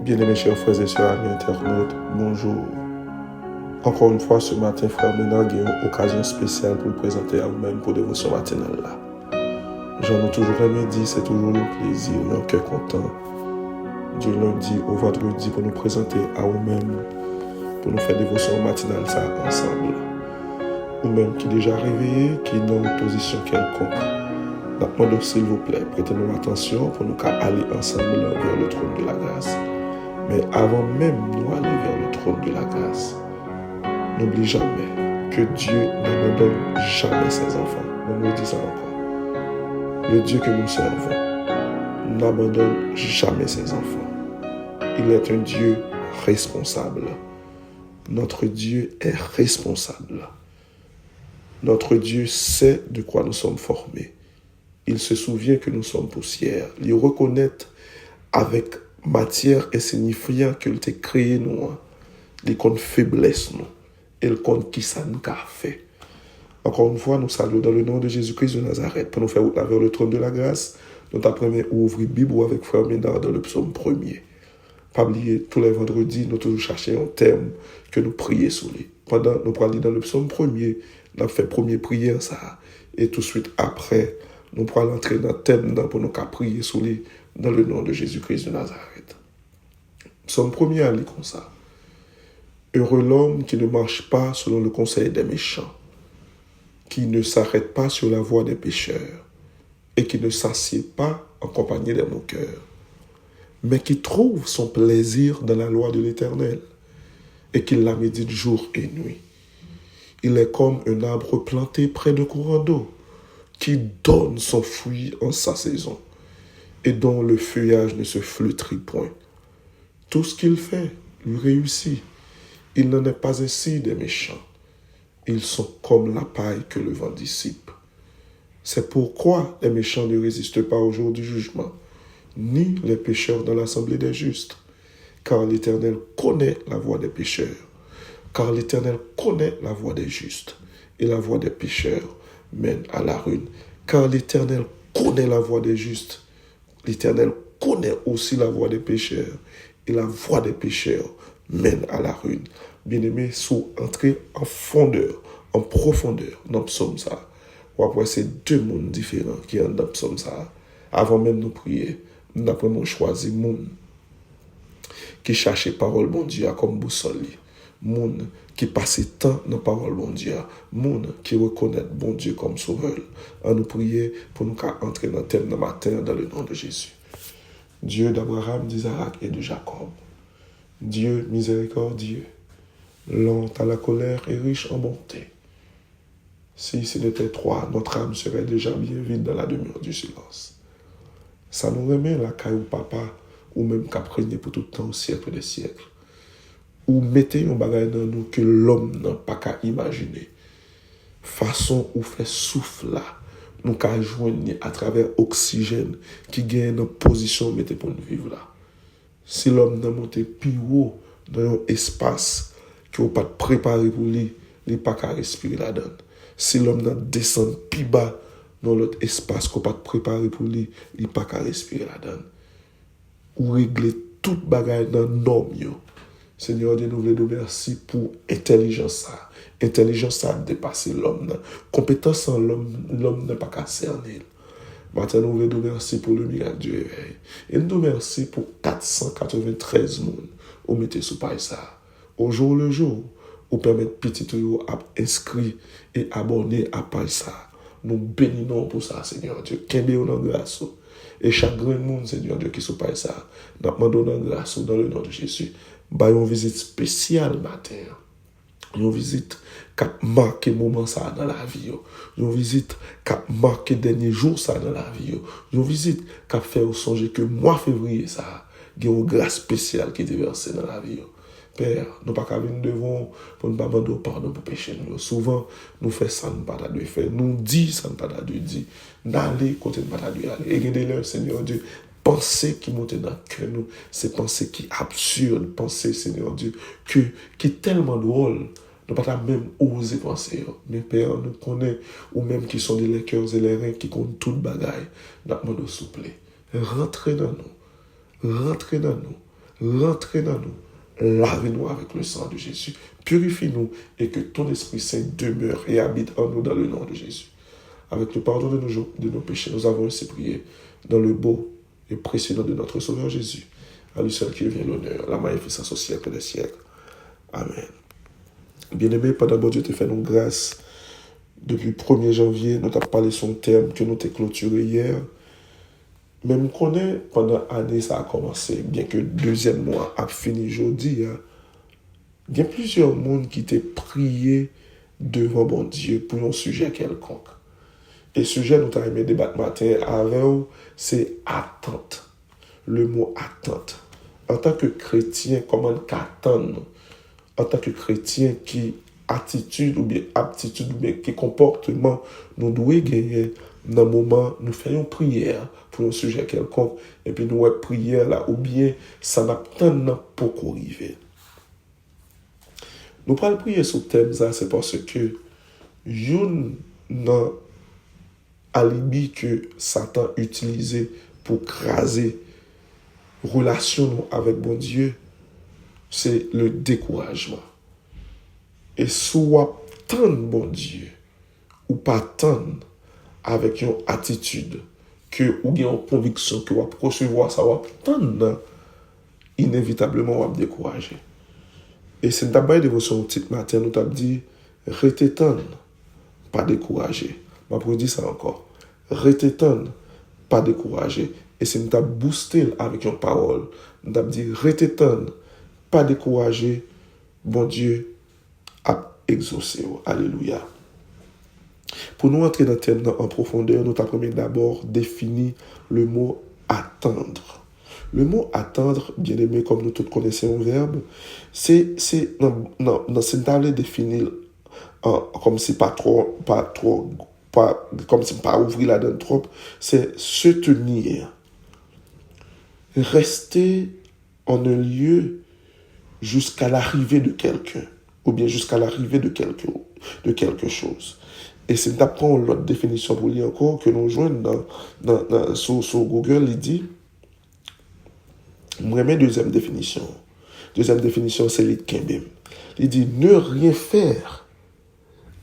Bien-aimés chers frères et sœurs, amis internautes, bonjour. Encore une fois, ce matin, frère Ménard, il y a une occasion spéciale pour vous présenter à vous-même pour dévotion matinale là. J'en ai toujours aimé dire, c'est toujours un plaisir, un cœur content, du lundi au vendredi, pour nous présenter à vous-même, pour nous faire dévotion matinale ça ensemble. Vous-même qui déjà réveillé, qui est dans une position quelconque, demandons s'il vous plaît, prêtez-nous attention pour nous aller ensemble vers le trône de la grâce. Mais avant même nous aller vers le trône de la grâce, n'oublie jamais que Dieu n'abandonne jamais ses enfants. On nous dit ça encore. Le Dieu que nous servons n'abandonne jamais ses enfants. Il est un Dieu responsable. Notre Dieu est responsable. Notre Dieu sait de quoi nous sommes formés. Il se souvient que nous sommes poussière. Il reconnaît avec matière et signifiant qu'il t'a créé nous, il compte faiblesse nous, il compte qui ça nous a fait. Encore une fois, nous saluons dans le nom de Jésus-Christ de Nazareth pour nous faire route vers le trône de la grâce. Nous t'apprenons à ouvrir Bible avec frère Ménard dans le psaume 1er. Pas oublier, tous les vendredis, nous toujours chercher un thème que nous prions sur lui. Pendant nous prenons dans le psaume 1er, nous fait première prière ça, et tout de suite après, nous prenons entrer dans le thème pour nous prier sur lui dans le nom de Jésus-Christ de Nazareth. Psaume 1er à lire comme ça. Heureux l'homme qui ne marche pas selon le conseil des méchants, qui ne s'arrête pas sur la voie des pécheurs, et qui ne s'assied pas en compagnie des moqueurs, mais qui trouve son plaisir dans la loi de l'Éternel, et qui la médite jour et nuit. Il est comme un arbre planté près de courant d'eau, qui donne son fruit en sa saison, et dont le feuillage ne se flétrit point. Tout ce qu'il fait lui réussit. Il n'en est pas ainsi des méchants. Ils sont comme la paille que le vent dissipe. C'est pourquoi les méchants ne résistent pas au jour du jugement, ni les pécheurs dans l'assemblée des justes. Car l'Éternel connaît la voie des pécheurs. Car l'Éternel connaît la voie des justes. Et la voie des pécheurs mène à la ruine. Car l'Éternel connaît la voie des justes. L'Éternel connaît aussi la voie des pécheurs. Et la voie des pécheurs mène à la ruine. Bien-aimés, sous entrer en fondeur, en profondeur dans le psaume ça. Ou après, c'est deux mondes différents qui sont dans le psaume ça. Avant même de nous prier, nous avons choisi monde qui cherchait parole bon Dieu comme boussole. Monde qui passait temps dans parole bon Dieu. Monde qui reconnaît bon Dieu comme sauveur. À nous prier pour nous entrer dans le thème de matin dans le nom de Jésus. Dieu d'Abraham, d'Isaac et de Jacob. Dieu miséricordieux, lent à la colère et riche en bonté. Si ce n'était toi, notre âme serait déjà bien vide dans la demeure du silence. Ça nous remet la caille au papa, ou même qu'à prégner pour tout le temps au siècle des siècles. Ou mettez un bagage dans nous que l'homme n'a pas qu'à imaginer. Façon ou fait souffle là, nous qu'à joindre à travers oxygène qui gagne une position mettez pour nous vivre là. Si l'homme n'a monté plus haut dans un espace qui n'a pas préparé pour lui, il n'a pas qu'à respirer là-dedans. Si l'homme n'a descendu plus bas dans l'autre espace qui n'a pas préparé pour lui, il n'a pas qu'à respirer là-dedans. Ou régler toute bagaille dans norme. Seigneur Dieu, nous voulons merci pour intelligence ça. Intelligence ça a dépassé l'homme. Compétence en l'homme n'est pas qu'à cerner. Maintenant, nous voulons merci pour le miracle du réveil. Et nous merci pour 493 personnes où mettez sous paille ça. Au jour le jour, ou permettre petit tuyau à inscrit et abonner à paille ça. Nous bénissons pour ça, Seigneur Dieu. Qu'est-ce qu'on a grâce. Et chaque grand monde, Seigneur Dieu, qui sous paille ça. Nous demandons grâce dans le nom de Jésus. Une visite spéciale matin. Une visite qui a marqué moment ça dans la vie. Une visite qui a marqué dernier jour ça dans la vie. Une visite qui a fait songer que mois février ça, il y a une grâce spéciale qui est versée dans la vie. Père, nous pas qu'à venir devant pour nous demander pardon pour pécher nous. Souvent, nous faisons ça, nous pas de faire. Nous disons ça, nous pas de dire. D'aller côté de pas de aller. Et regardez-le, Seigneur Dieu. Pensée qui monte dans le cœur nous, c'est pensée qui est absurde, pensée, Seigneur Dieu, qui est tellement drôle, nous ne pouvons pas même oser penser. Mais Père, nous connaissons, ou même qui sont les cœurs et les reins qui comptent toute bagaille, nous demandons s'il vous plaît, rentrez dans nous, rentre dans nous, lave-nous avec le sang de Jésus, purifie-nous et que ton Esprit Saint demeure et habite en nous dans le nom de Jésus. Avec le pardon de nos péchés, nous avons ainsi prié dans le beau et précieux nom de notre Sauveur Jésus. À lui seul qui revient l'honneur, la magnificence au siècle des siècles. Amen. Bien-aimé, pendant que Dieu te fait nos grâces, depuis le 1er janvier, nous t'avons parlé son thème que nous t'ai clôturé hier. Même qu'on est, pendant l'année, ça a commencé, bien que le deuxième mois a fini aujourd'hui, il y a plusieurs mondes qui t'ont prié devant bon Dieu pour un sujet quelconque. Et le sujet nous t'avons aimé débattre matin avant, c'est attente. Le mot attente. En tant que chrétien, comment qu'attendre? En tant que chrétien, qui attitude ou bien aptitude ou bien qui comportement nous devons gagner dans le moment nous faisons prière pour un sujet quelconque et puis nous prière là ou bien ça n'a pas pour arriver. Nous parlons prier sur ce thème ça c'est parce que une alibi que Satan utilisé pour craser relation avec bon Dieu, c'est le découragement. Et soit tant bon Dieu ou pas tant avec une attitude que ou bien une conviction que vous recevoir ça va tant inévitablement vous décourager. Et c'est d'abord de votre titre matin nous t'a dit restez tant pas découragé. Je vais dire ça encore. Restez tant pas découragé. Et c'est nous t'a boosté avec une parole. Nous t'a dit restez tant pas découragé. Bon Dieu a exaucé. Alléluia. Pour nous entrer dans le thème en profondeur, nous t'apprenons d'abord définir le mot attendre. Le mot attendre, bien aimé, comme nous tous connaissons un verbe, c'est une table définir comme si pas comme si pas ouvrir la donne trop, c'est se tenir, rester en un lieu jusqu'à l'arrivée de quelqu'un, ou bien jusqu'à l'arrivée de quelque chose. Et c'est d'apprendre l'autre définition pour lire encore que nous joignons sur Google, il dit, moi, mes deuxième définition. Deuxième définition, c'est le Kembem. Il dit, ne rien faire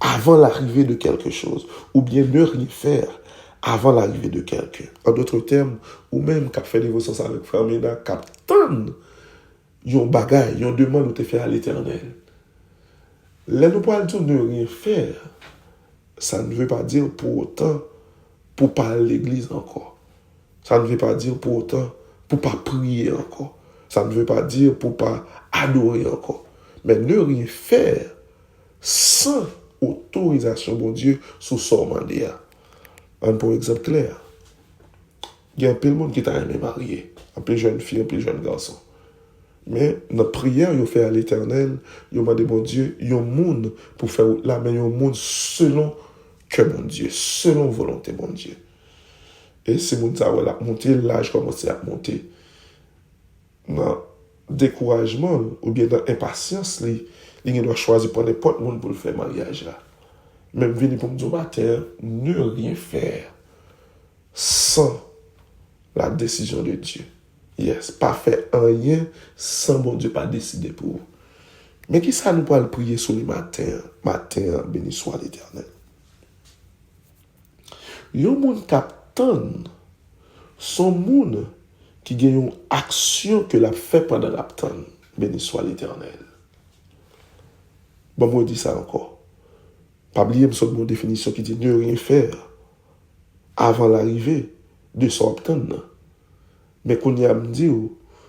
avant l'arrivée de quelque chose, ou bien ne rien faire avant l'arrivée de quelqu'un. En d'autres termes, ou même qu'a fait dévotion avec Frère Ména, qu'a tant yon bagay, yon demande ou te fait à l'Éternel. Là, nous parlons de ne rien faire. Ça ne veut pas dire pour autant pour pas aller à l'église encore. Ça ne veut pas dire pour autant pour pas prier encore. Ça ne veut pas dire pour pas adorer encore. Mais ne rien faire sans autorisation, bon Dieu, sous son mandat. Pour exemple clair, il y a un peu de monde qui t'a aimé marier, un peu de jeune fille, un peu de jeune garçon. Mais notre prière, il fait à l'Éternel, il demande bon Dieu, il y a un monde pour faire la meilleure monde selon que mon Dieu, selon volonté mon Dieu. Et c'est mon Dieu, voilà, monter l'âge commence à monter. Dans découragement ou bien dans impatience, il doit choisir pour n'importe monde pour le faire mariage là. Même venir pour me dire matin, ne rien faire sans la décision de Dieu. Yes, pas faire rien sans bon Dieu pas décider pour vous. Mais qui ça nous peut le prier sur le matin, béni soit l'Éternel. Yon moun captain son moun qui gagne une action que l'a fait pendant l'attente, béni soit l'Éternel. Bon, moi dis ça encore. Pas oublier mon définition qui dit ne rien faire avant l'arrivée de son attente. Mais qu'on y a me dit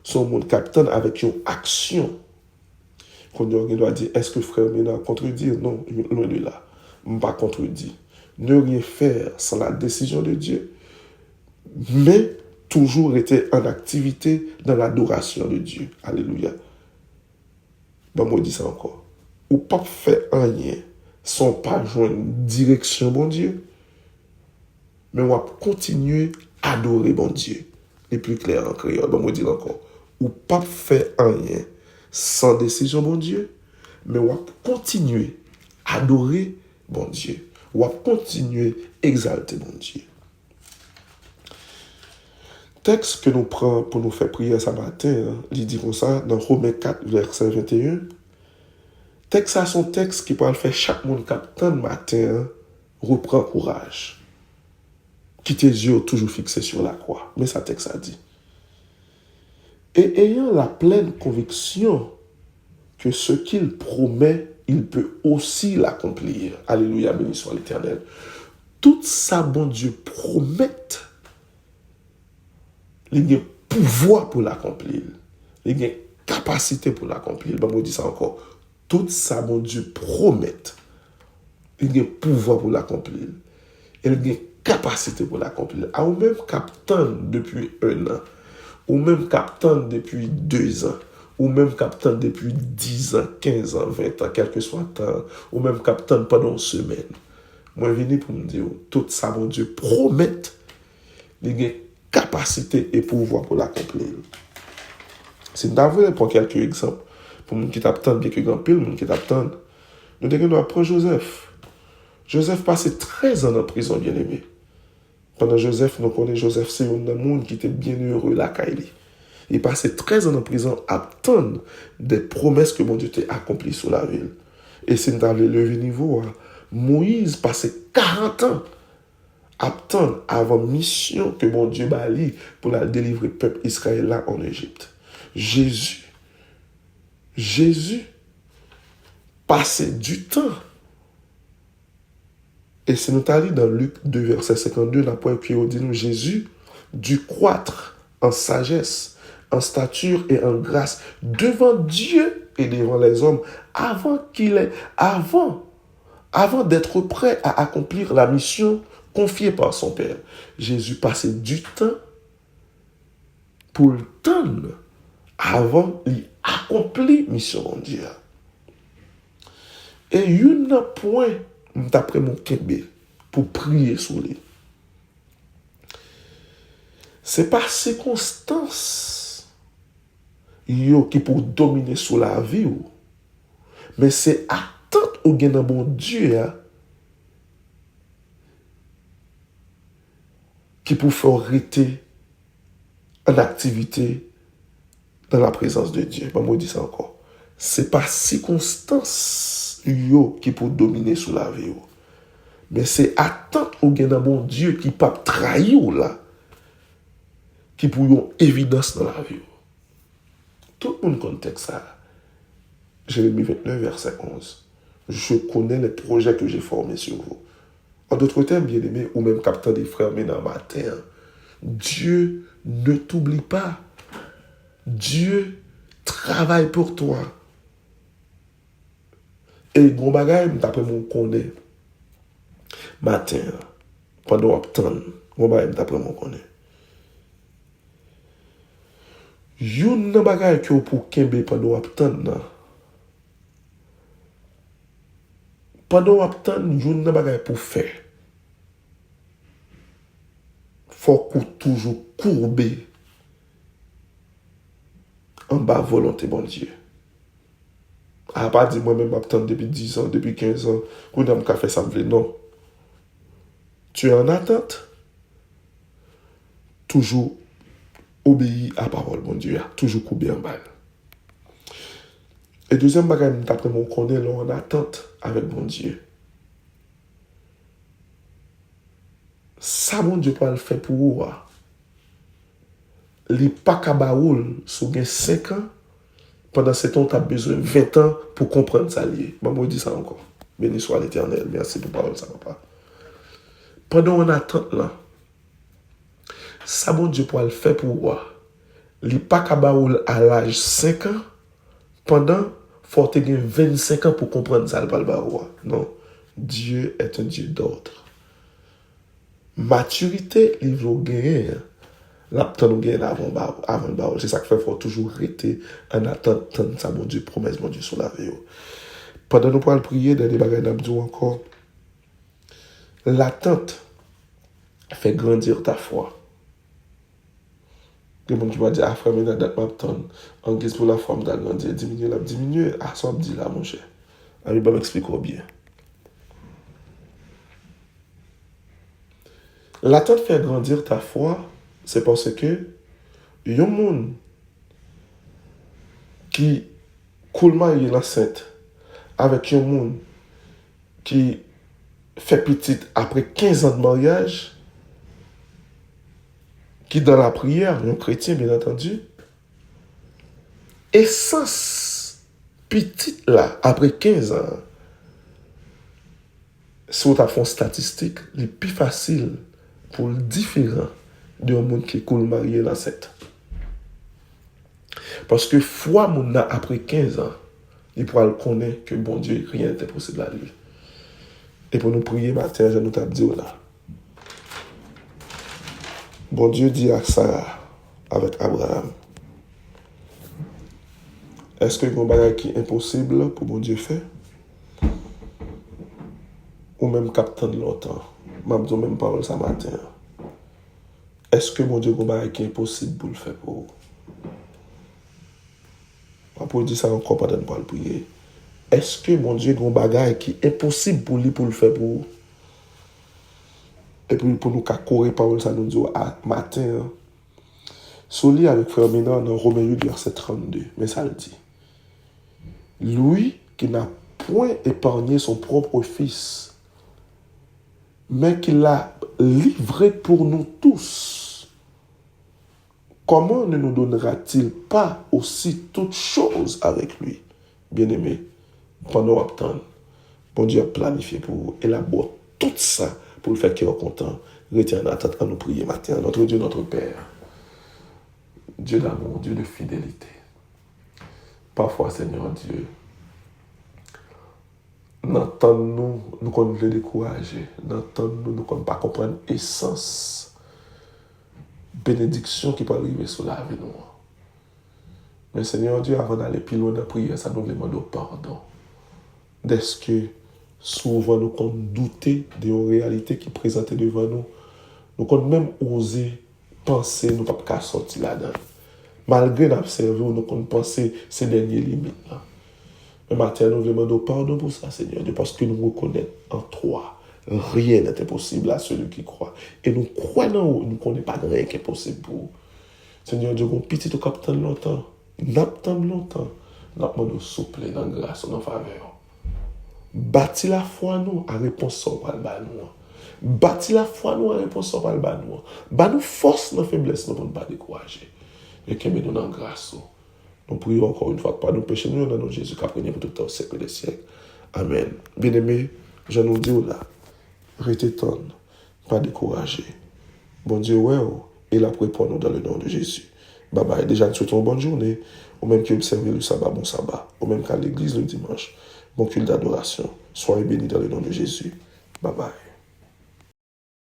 son monde captain avec une action. Qu'on y doit dire est-ce que frère Ména contredire? Non, loin de là. Je ne pas contredire. Ne rien faire sans la décision de Dieu, mais toujours être en activité dans l'adoration de Dieu. Alléluia. Ben, moi, je dis ça encore. Ou pas faire rien sans pas joindre une direction, bon Dieu, mais on va continuer à adorer, bon Dieu. Et plus clair en créole, ben, moi, je dis encore. Ou pas faire rien sans décision, bon Dieu, mais on va continuer à adorer, bon Dieu. On va continuer à exalter, bon Dieu. texte que nous prenons pour nous faire prier ce matin, il dit comme ça, dans Romains 4, verset 21. Texte à son texte qui peut le faire chaque monde qui attend le matin, reprend courage. Qui tes yeux toujours fixés sur la croix. Mais ça texte a dit. Et ayant la pleine conviction que ce qu'il promet, il peut aussi l'accomplir. Alléluia, béni soit l'Éternel. Tout ça, bon Dieu, promette, il y a pouvoir pour l'accomplir. Il y a capacité pour l'accomplir. Ben, moi, dis ça encore. Tout ça, bon Dieu, promette, il y a pouvoir pour l'accomplir. Il y a capacité pour l'accomplir. À ou même captain depuis 1 an, ou même captain depuis 2 ans, ou même captain depuis 10 ans, 15 ans, 20 ans, quel que soit le temps, ou même captain pendant une semaine. Moi, je viens pour me dire, tout ça, mon Dieu, promette, il y a capacité et pouvoir pour l'accomplir. Si nous avons pour quelques exemples, pour les gens qui t'attendent, bien que grand pile, les gens qui t'attendent, nous devons apprendre Joseph. Joseph passait 13 ans en prison, bien aimé. Pendant Joseph, nous connaissons Joseph, c'est un monde qui était bien heureux, là, Kaili. Il passait 13 ans en prison à attendre des promesses que mon Dieu t'a accomplies sur la ville. Et si nous avons levé niveau, Moïse passait 40 ans à attendre avant mission que mon Dieu m'a dit pour la délivrer le peuple Israël là en Égypte. Jésus passait du temps. Et c'est nous allons dans Luc 2, verset 52, la pointe qui dit nous Jésus dut croître en sagesse, en stature et en grâce devant Dieu et devant les hommes avant d'être prêt à accomplir la mission confiée par son Père. Jésus passait du temps pour le temps avant d'accomplir la mission mondiale. Et il y a un point d'après mon kébé pour prier sur lui. C'est pas circonstance qui pour dominer sur la vie, mais c'est attente au gain d'un bon Dieu qui pour faire arrêter en activité dans la présence de Dieu. Moi, je dis ça encore. C'est pas circonstance qui pour dominer sur la vie. Mais c'est attente au gain d'un bon Dieu qui pas trahir là. Qui pour une évidence dans la vie. Tout le monde contexte ça. Jérémie 29, verset 11. Je connais les projets que j'ai formés sur vous. En d'autres termes, bien aimé, ou même captant des frères, mais dans ma terre, Dieu ne t'oublie pas. Dieu travaille pour toi. Et bon bagay, d'après mon connaît, matin, pendant attendre, bon bagay, d'après mon connaît. Yon nan bagay ki ou pour kembe pendant attendre. Pendant attendre, yon nan bagay pour faire. Faut qu'on toujours courber en bas volonté bon Dieu. A pas dit moi-même attendre depuis 10 ans, depuis 15 ans, qu'on a fait ça me plaît. Non. Tu es en attente. Toujours obéir à la parole, mon Dieu. Toujours couper en balle. Et deuxième bagage, d'après mon connaît, là, en attente avec mon Dieu. Ça, mon Dieu, peut le faire pour vous. Les pas kabaoul, sous 5 ans, pendant ce temps, tu as besoin de 20 ans pour comprendre ça lié. Moi, je dis ça encore. Béni soit l'Éternel. Merci pour parole, ça, papa. Pendant on attente là, ça, mon Dieu, peut le faire pour vous. Les pas kabaoul à l'âge 5 ans, pendant, faut te gagner 25 ans pour comprendre ça, le balbaroua. Non. Dieu est un Dieu d'ordre. Maturité, il faut gagner. L'aptan nous gagne avant le baoul. C'est ça qui fait qu'il faut toujours rester en attendant ça, mon Dieu, promesse, mon Dieu, sur la vie. Pendant nous pour prier, dans les bagages d'abdou encore, l'attente fait grandir ta foi. Les gens qui vont dire, ah frère, mais date m'attendre, en guise pour la forme d'agrandir, diminuer, ah ça me dit là, mon cher. Ah, il va m'expliquer bien. L'attente fait grandir ta foi c'est parce que il y a un monde qui coule marié l'enceinte avec un monde qui fait petite après 15 ans de mariage, qui dans la prière, un chrétien bien entendu, et sans petite là, après 15 ans, si on a fait une statistique, le plus facile pour le différent d'un monde qui coule marié l'enceinte. Parce que foi mon après 15 ans, il pourra le connaître que bon Dieu, rien n'était possible à lui. Et pour nous prier matin, je nous t'ai dit là. Bon Dieu dit à Sarah, avec Abraham, est-ce que mon bagage qui est impossible pour bon Dieu faire? Ou même captain de longtemps? Je dis même parole ce matin. Est-ce que mon Dieu, mon bagage qui est impossible pour le faire pour vous? Pour dire ça encore pendant qu'on prier. Est-ce que mon Dieu, mon bagage qui est impossible pour lui pour le faire pour vous? Et puis pour nous courir parole ça nous dit matin. Soli avec frère Ménard dans Romains 8 verset 32. Mais ça le dit. Lui qui n'a point épargné son propre fils, mais qui l'a livré pour nous tous, comment ne nous donnera-t-il pas aussi toutes choses avec lui? Bien-aimé, pendant attendre, bon Dieu a planifié pour vous, élabore tout ça pour le faire qu'il est content. Retiens en attente à nous prier matin. Notre Dieu, notre Père, Dieu d'amour, Dieu de fidélité. Parfois, Seigneur Dieu, n'entendons-nous, nous qu'on nous décourager, n'entendons-nous, nous qu'on ne pas comprendre l'essence, bénédiction qui peut arriver sur la vie de nous. Mais Seigneur Dieu, avant d'aller plus loin dans la prière, ça nous demande pardon. Est-ce que souvent nous qu'on douter des réalités qui présentaient devant nous, nous qu'on même osé penser, nous ne pouvons pas sortir là-dedans. Malgré l'observer, nous qu'on penser ces dernières limites là. Mais maintenant, nous demandons pardon pour ça, Seigneur Dieu, parce que nous reconnaissons en toi. Rien n'est impossible à celui qui croit. Et nous croyons, nous ne connaissons pas rien qui est possible pour vous. Seigneur Dieu, mon petit au capitaine longtemps, n'attend longtemps, nous souple dans la grâce, dans la faveur. Bâtis la foi, nous, à réponse par le bas nous. Bâtis la foi, nous, à réponse par le bas nous. Bâtis nous force, nos faiblesses, nous, pour ne pas décourager. Et que nous dans la grâce. Nous prions encore une fois, pas nous pécher, nous, dans notre Jésus, qui a pour tout le temps, siècle des siècles. Amen. Bien-aimés, je nous dis là, restez tendre, pas décourager. Bon Dieu, ouais, et la prière pour nous dans le nom de Jésus. Bye bye. Déjà, nous souhaitons une bonne journée. Au même qui observe le sabbat, bon sabbat. Au même qu'à l'église le dimanche. Bon culte d'adoration. Soyez bénis dans le nom de Jésus. Bye bye.